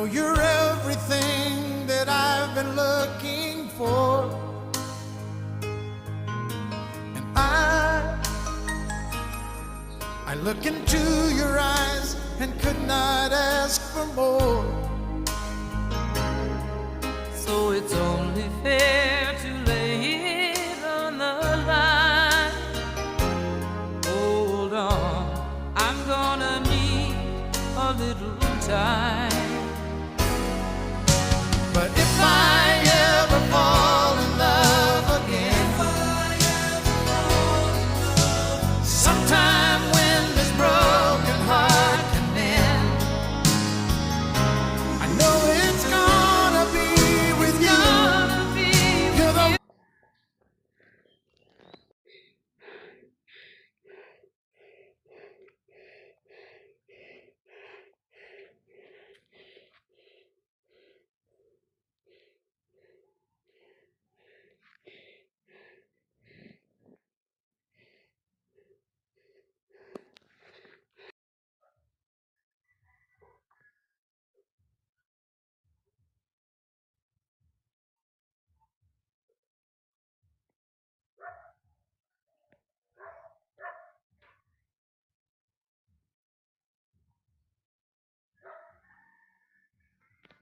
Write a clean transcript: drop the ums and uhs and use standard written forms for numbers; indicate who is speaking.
Speaker 1: know you're everything that I've been looking for. And I look into your eyes and could not ask for more.
Speaker 2: So it's only fair to